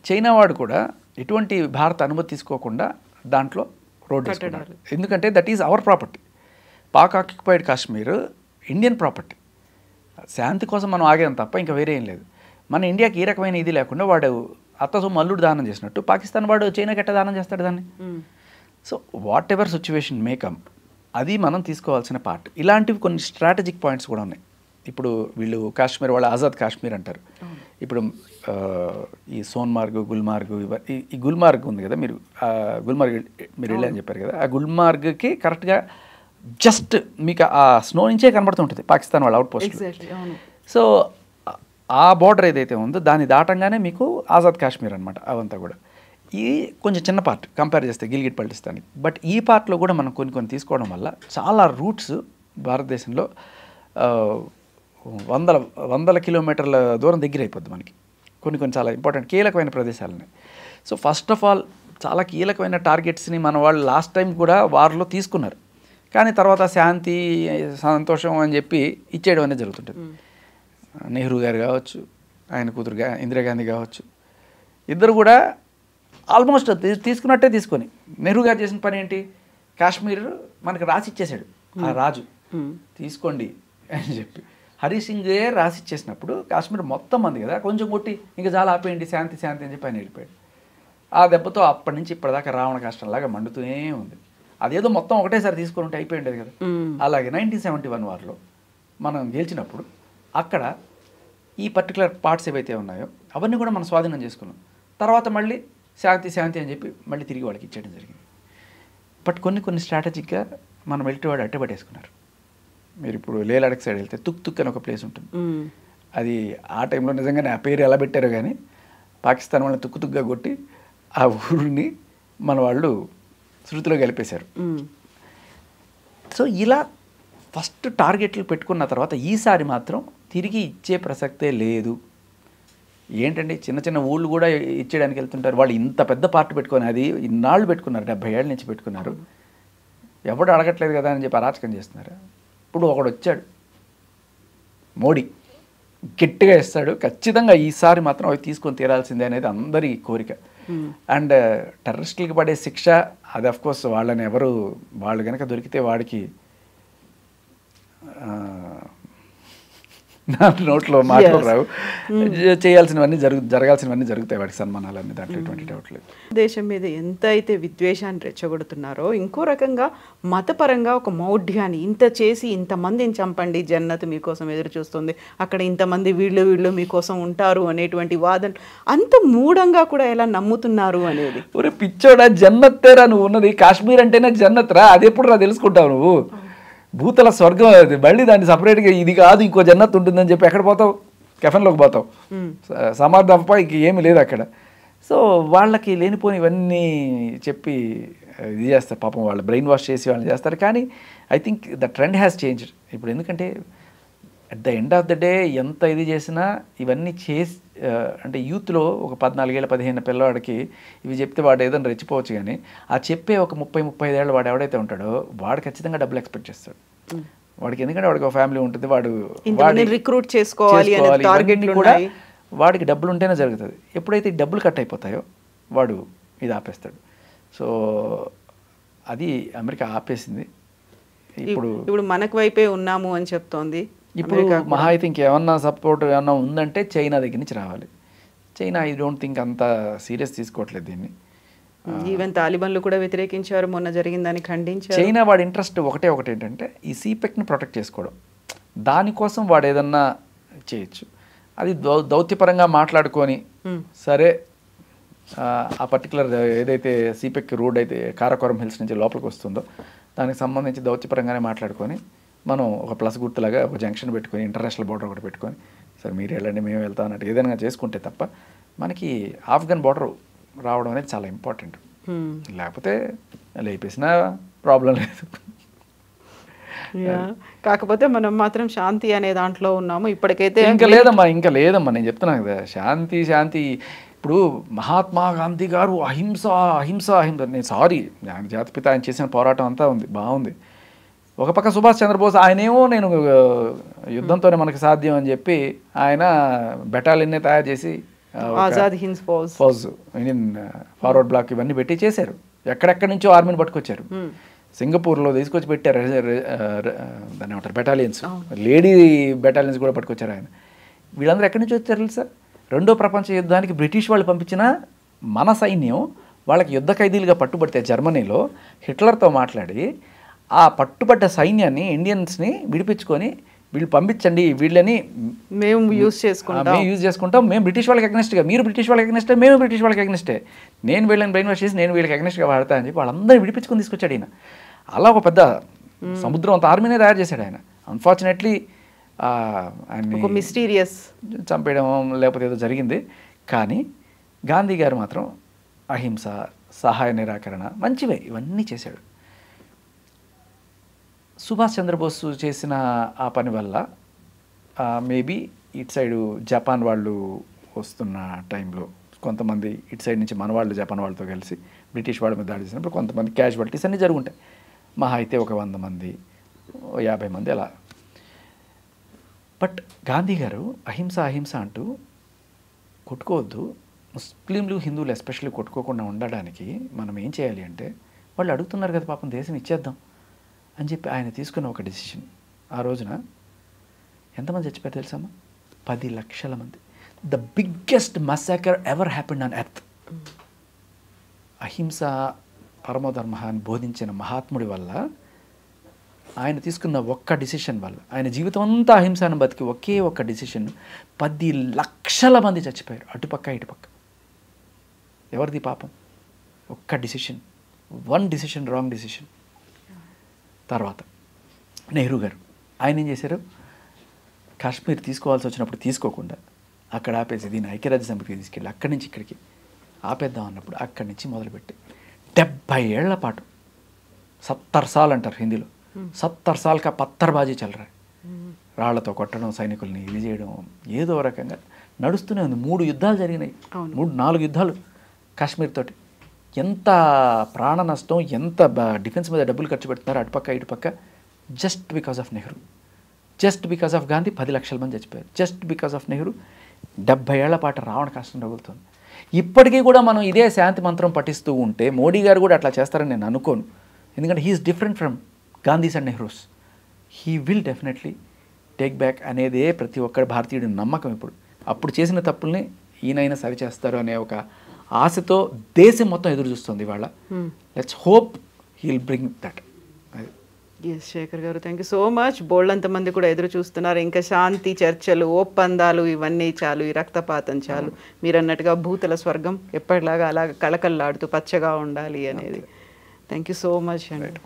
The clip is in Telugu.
చైనా వాడు కూడా ఎటువంటి భారత అనుమతి తీసుకోకుండా దాంట్లో రోడ్డు వేసుకున్నాడు. ఎందుకంటే that is our property. Pak occupied Kashmir Indian property. శాంతి కోసం మనం ఆగాం తప్ప ఇంకా వేరే ఏం లేదు. మన ఇండియాకి ఏ రకమైన ఇది లేకుండా వాడు అత్తసొమ్ము అల్లుడు దానం చేసినట్టు పాకిస్తాన్ వాడు చైనాకి ఎట్ట దానం చేస్తాడు దాన్ని. So what ever situation may come అది మనం తీసుకోవాల్సిన పార్ట్. ఇలాంటివి కొన్ని స్ట్రాటజిక్ పాయింట్స్ కూడా ఉన్నాయి. ఇప్పుడు వీళ్ళు కాశ్మీర్ వాళ్ళు ఆజాద్ కాశ్మీర్ అంటారు. ఇప్పుడు ఈ సోన్మార్గ్, గుల్మార్గ్, ఈ గుల్మార్గ్ ఉంది కదా, మీరు గుల్మార్గ్ మీరు వెళ్ళి అని చెప్పారు కదా, ఆ గుల్మార్గ్కి కరెక్ట్గా జస్ట్ మీకు ఆ స్నో నుంచే కనబడుతుంటుంది పాకిస్తాన్ వాళ్ళ అవుట్ పోస్ట్. సో ఆ బార్డర్ ఏదైతే ఉందో దాన్ని దాటంగానే మీకు ఆజాద్ కాశ్మీర్ అనమాట. అవంతా కూడా ఇది కొంచెం చిన్న పార్ట్ కంపేర్ చేస్తే గిల్గిట్ బల్టిస్తాన్కి. బట్ ఈ పార్ట్లో కూడా మనం కొన్ని తీసుకోవడం వల్ల చాలా రూట్స్ భారతదేశంలో వందల కిలోమీటర్ల దూరం దగ్గర అయిపోద్ది మనకి. కొన్ని చాలా ఇంపార్టెంట్ కీలకమైన ప్రదేశాలని. సో ఫస్ట్ ఆఫ్ ఆల్ చాలా కీలకమైన టార్గెట్స్ని మన వాళ్ళు లాస్ట్ టైం కూడా వార్లో తీసుకున్నారు. కానీ తర్వాత శాంతి సంతోషం అని చెప్పి ఇచ్చేయడం అనేది జరుగుతుంటుంది. నెహ్రూ గారు కావచ్చు, ఆయన కూతురుగా ఇందిరాగాంధీ కావచ్చు, ఇద్దరు కూడా ఆల్మోస్ట్ తీసుకున్నట్టే తీసుకొని. నెహ్రూ గారు చేసిన పని ఏంటి, కాశ్మీర్ మనకు రాసి ఇచ్చేసాడు ఆ రాజు, తీసుకోండి అని చెప్పి. హరి సింగే రాసి ఇచ్చేసినప్పుడు కాశ్మీర్ మొత్తం మంది కదా, కొంచెం కొట్టి ఇంకా చాలా ఆపేయండి శాంతి శాంతి అని చెప్పి ఆయన వెళ్ళిపోయాడు. ఆ దెబ్బతో అప్పటి నుంచి ఇప్పటిదాకా రావణ కష్టంలాగా మండుతూనే ఉంది. అదేదో మొత్తం ఒకటేసారి తీసుకొని ఉంటే అయిపోయి ఉండేది కదా. అలాగే 1971 వార్లో మనం గెలిచినప్పుడు అక్కడ ఈ పర్టికులర్ పార్ట్స్ ఏవైతే ఉన్నాయో అవన్నీ కూడా మనం స్వాధీనం చేసుకున్నాం. తర్వాత మళ్ళీ శాంతి శాంతి అని చెప్పి మళ్ళీ తిరిగి వాళ్ళకి ఇచ్చేయడం జరిగింది. బట్ కొన్ని స్ట్రాటజిక్గా మన మిలిటరీ వాడు అట్టబట్టేసుకున్నారు. మీరు ఇప్పుడు లే లడక్ సైడ్ వెళ్తే తుక్ తుక్ అని ఒక ప్లేస్ ఉంటుంది. అది ఆ టైంలో నిజంగానే ఆ పేరు ఎలా పెట్టారో కానీ పాకిస్తాన్ వాళ్ళని తుక్కుతుగ్గా కొట్టి ఆ ఊరిని మన వాళ్ళు శృతిలో కలిపేశారు. సో ఇలా ఫస్ట్ టార్గెట్లు పెట్టుకున్న తర్వాత ఈసారి మాత్రం తిరిగి ఇచ్చే ప్రసక్తే లేదు. ఏంటంటే చిన్న చిన్న ఊళ్ళు కూడా ఇచ్చేయడానికి వెళ్తుంటారు. వాళ్ళు ఇంత పెద్ద పార్టీ పెట్టుకొని అది ఇన్నాళ్ళు పెట్టుకున్నారు, 70 ఏళ్ళ నుంచి పెట్టుకున్నారు. ఎవడు అడగట్లేదు కదా అని చెప్పి అరాచకం చేస్తున్నారు. ఇప్పుడు ఒకడు వచ్చాడు మోడీ, గట్టిగా ఇస్తాడు, ఖచ్చితంగా ఈసారి మాత్రం అవి తీసుకొని తీరాల్సిందే అనేది అందరి కోరిక. అండ్ టెర్రరిస్టులకి పడే శిక్ష అది అఫ్కోర్స్ వాళ్ళని వాళ్ళు కనుక దొరికితే వాడికి నా నోట్లో మాటలు రావు, చేయాల్సినవన్నీ జరగాల్సినవన్నీ జరుగుతాయి వాడికి సన్మానాలన్నీ, దాంట్లో ఎటువంటి డౌట్ లేదు. దేశం మీద ఎంత అయితే విద్వేషాన్ని రెచ్చగొడుతున్నారో ఇంకో రకంగా మతపరంగా ఒక మౌఢ్యాన్ని ఇంత చేసి ఇంతమందిని చంపండి, జన్నత్ మీకోసం ఎదురు చూస్తుంది, అక్కడ ఇంతమంది వీళ్ళు మీకోసం ఉంటారు అనేటువంటి వాదన అంత మూఢంగా కూడా ఎలా నమ్ముతున్నారు అనేది. ఒరే పిచ్చోడా, జన్నత్తేరా నువ్వు ఉన్నది, కాశ్మీర్ అంటేనే జన్నత్ రా, అది ఎప్పుడు రా తెలుసుకుంటావు నువ్వు, భూతల స్వర్గం అది, మళ్ళీ దాన్ని సపరేట్గా ఇది కాదు ఇంకో జన్నత్ ఉంటుందని చెప్పి ఎక్కడ పోతావు, కెఫన్లోకి పోతావు, సమాధి తప్ప ఇంక ఏమీ లేదు అక్కడ. సో వాళ్ళకి లేనిపోని ఇవన్నీ చెప్పి ఇది చేస్తారు పాపం, వాళ్ళు బ్రెయిన్ వాష్ చేసి వాళ్ళని చేస్తారు. కానీ I think the trend has changed ఇప్పుడు. ఎందుకంటే at the end of the day ఎంత ఇది చేసినా ఇవన్నీ చేసి అంటే యూత్లో ఒక 14 ఏళ్ళ 15 పిల్లవాడికి ఇవి చెప్తే వాడు ఏదైనా రెచ్చిపోవచ్చు. కానీ ఆ చెప్పే ఒక 30-35 ఏళ్ళ వాడు ఎవడైతే ఉంటాడో వాడు ఖచ్చితంగా డబ్బులు ఎక్స్పెక్ట్ చేస్తాడు వాడికి. ఎందుకంటే వాడికి ఒక ఫ్యామిలీ ఉంటుంది, వాడు రిక్రూట్ చేసుకోవాలి కూడా వాడికి డబ్బులు ఉంటేనే జరుగుతుంది. ఎప్పుడైతే డబ్బులు కట్ అయిపోతాయో వాడు ఇది ఆపేస్తాడు. సో అది అమెరికా ఆపేసింది. ఇప్పుడు మనకు వైపే ఉన్నాము అని చెప్తోంది. ఇప్పుడు మహా అయితే ఇంకేమన్నా సపోర్ట్ ఏమన్నా ఉందంటే చైనా దగ్గర నుంచి రావాలి. చైనా ఐ డోంట్ థింక్ అంత సీరియస్ తీసుకోవట్లేదు దీన్ని. ఈవెన్ తాలిబాన్లు కూడా వ్యతిరేకించారు, మొన్న జరిగిందని ఖండించారు. చైనా వాడి ఇంట్రెస్ట్ ఒకటే ఏంటంటే ఈ సీపెక్ని ప్రొటెక్ట్ చేసుకోవడం. దానికోసం వాడు ఏదన్నా చేయొచ్చు. అది దౌత్యపరంగా మాట్లాడుకొని సరే ఆ పర్టికులర్ ఏదైతే సీపెక్ రోడ్ అయితే కారాకోరం హిల్స్ నుంచి లోపలికి వస్తుందో దానికి సంబంధించి దౌత్యపరంగానే మాట్లాడుకొని మనం ఒక ప్లస్ గుర్తులాగా ఒక జంక్షన్ పెట్టుకొని ఇంటర్నేషనల్ బోర్డర్ ఒకటి పెట్టుకొని సరే మీరు వెళ్ళండి మేము వెళ్తాం అన్నట్టు ఏదైనా చేసుకుంటే తప్ప మనకి ఆఫ్ఘన్ బోర్డర్ రావడం అనేది చాలా ఇంపార్టెంట్. లేకపోతే లేపేసినా ప్రాబ్లం లేదు. కాకపోతే మనం మాత్రం శాంతి అనే దాంట్లో ఉన్నాము ఇప్పటికైతే. ఇంకా లేదమ్మా నేను చెప్తున్నాను కదా, శాంతి. ఇప్పుడు మహాత్మా గాంధీ గారు అహింస నేను సారీ ఆయన జాతిపిత ఆయన చేసిన పోరాటం అంతా ఉంది, బాగుంది. ఒక పక్క సుభాష్ చంద్రబోస్ ఆయనేమో నేను యుద్ధంతోనే మనకు సాధ్యం అని చెప్పి ఆయన బెటాలియన్నే తయారు చేసి Azad Hind Fauj Indian forward block ఇవన్నీ పెట్టి చేశారు. ఎక్కడెక్కడి నుంచో ఆర్మీని పట్టుకొచ్చారు. సింగపూర్లో తీసుకొచ్చి పెట్టారు దాన్ని ఏమంటారు బెటాలియన్స్, లేడీ బెటాలియన్స్ కూడా పట్టుకొచ్చారు ఆయన. వీళ్ళందరూ ఎక్కడి నుంచి వచ్చారు తెలుసా? రెండో ప్రపంచ యుద్ధానికి బ్రిటిష్ వాళ్ళు పంపించిన మన సైన్యం వాళ్ళకి యుద్ధ ఖైదీలుగా పట్టుబడితే జర్మనీలో హిట్లర్తో మాట్లాడి ఆ పట్టుబడ్డ సైన్యాన్ని ఇండియన్స్ని విడిపించుకొని వీళ్ళు పంపించండి, వీళ్ళని మేము యూజ్ చేసుకుంటాం, మేము బ్రిటిష్ వాళ్ళకి అగ్నెస్ట్గా, మీరు బ్రిటిష్ వాళ్ళకి అగ్నెస్టే, మేము బ్రిటిష్ వాళ్ళకి అగ్నెస్టే, నేను వీళ్ళని బ్రెయిన్ వాష్ చేసి నేను వీళ్ళకి అగ్నెస్ట్గా వాడతా అని చెప్పి వాళ్ళందరినీ విడిపించుకొని తీసుకొచ్చాడు ఆయన. అలా ఒక పెద్ద సముద్రం అంత ఆర్మీనే తయారు చేశాడు ఆయన. అన్ఫార్చునేట్లీ ఆయన్ని మిస్టీరియస్ చంపేయడం లేకపోతే ఏదో జరిగింది. కానీ గాంధీ గారు మాత్రం అహింస, సహాయ నిరాకరణ, మంచివే ఇవన్నీ చేశాడు. సుభాష్ చంద్రబోస్ చేసిన ఆ పని వల్ల మేబీ ఇటు సైడు జపాన్ వాళ్ళు వస్తున్న టైంలో కొంతమంది ఇటు సైడ్ నుంచి మన వాళ్ళు జపాన్ వాళ్ళతో కలిసి బ్రిటిష్ వాళ్ళ మీద దాడి చేసినప్పుడు కొంతమంది క్యాజువాలిటీస్ అన్నీ జరుగుంటాయి. మహా అయితే ఒక 100 మంది 50 మంది అలా. బట్ గాంధీ గారు అహింస అహింస అంటూ కొట్టుకోవద్దు, ముస్లింలు హిందువులు ఎస్పెషల్లీ కొట్టుకోకుండా ఉండడానికి మనం ఏం చేయాలి అంటే, వాళ్ళు అడుగుతున్నారు కదా పాపం దేశం ఇచ్చేద్దాం అని చెప్పి ఆయన తీసుకున్న ఒక డెసిషన్. ఆ రోజున ఎంతమంది చచ్చిపోయారు తెలుసమ్మా? 10 లక్షల మంది. The biggest massacre ever happened on earth. అహింస పరమధర్మ అని బోధించిన మహాత్ముడి వల్ల, ఆయన తీసుకున్న ఒక్క డిసిషన్ వల్ల, ఆయన జీవితం అంతా అహింసను బతికి ఒకే ఒక్క డిసిషన్ 10 లక్షల మంది చచ్చిపోయారు, అటుపక్క ఇటుపక్క. ఎవరిది పాపం? ఒక్క డిసిషన్, 1 డిసిషన్, రాంగ్ డిసిషన్. తర్వాత నెహ్రూ గారు ఆయన ఏం చేశారు? కాశ్మీర్ తీసుకోవాల్సి వచ్చినప్పుడు తీసుకోకుండా అక్కడ ఆపేసి దీన్ని ఐక్యరాజ్య సమితికి తీసుకెళ్ళి అక్కడి నుంచి ఇక్కడికి ఆపేద్దాం అన్నప్పుడు అక్కడి నుంచి మొదలుపెట్టి 70 ఏళ్ల పాటు 70 సాల్ అంటారు హిందీలో, 70 సాల్ కా పత్తర్బాజీ చల్లరా, రాళ్లతో కొట్టడం, సైనికుల్ని ఇది చేయడం, ఏదో రకంగా నడుస్తూనే ఉంది. 3 యుద్ధాలు జరిగినాయి, 4 యుద్ధాలు కాశ్మీర్ తోటి. ఎంత ప్రాణ నష్టం, ఎంత డిఫెన్స్ మీద డబ్బులు ఖర్చు పెడుతున్నారు అటుపక్క ఇటుపక్క, just because of Nehru. Just because of Gandhi 10 లక్షల మంది చచ్చిపోయారు. జస్ట్ బికాస్ ఆఫ్ నెహ్రూ 70 ఏళ్ల పాటు రావణ కష్టం రగులుతుంది. ఇప్పటికీ కూడా మనం ఇదే శాంతి మంత్రం పఠిస్తూ ఉంటే మోడీ గారు కూడా అట్లా చేస్తారని నేను అనుకోను. ఎందుకంటే he's different from Gandhis and Nehrus. He will definitely take back అనేదే ప్రతి ఒక్కరి భారతీయుడి నమ్మకం. అప్పుడు చేసిన తప్పుల్ని ఈయనైనా సరి చేస్తారు అనే ఒక ఆశతో దేశం మొత్తం ఎదురు చూస్తుంది ఇవాళ. Let's hope he will bring that. S Shekhar garu, thank you so much. బోల్డంతమంది కూడా ఎదురు చూస్తున్నారు. ఇంకా శాంతి చర్చలు, ఒప్పందాలు ఇవన్నీ చాలు, ఈ రక్తపాతం చాలు. మీరు అన్నట్టుగా భూతల స్వర్గం ఎప్పటిలాగా అలాగ కళకళలాడుతూ పచ్చగా ఉండాలి అనేది. థ్యాంక్ యూ సో మచ్ అండి.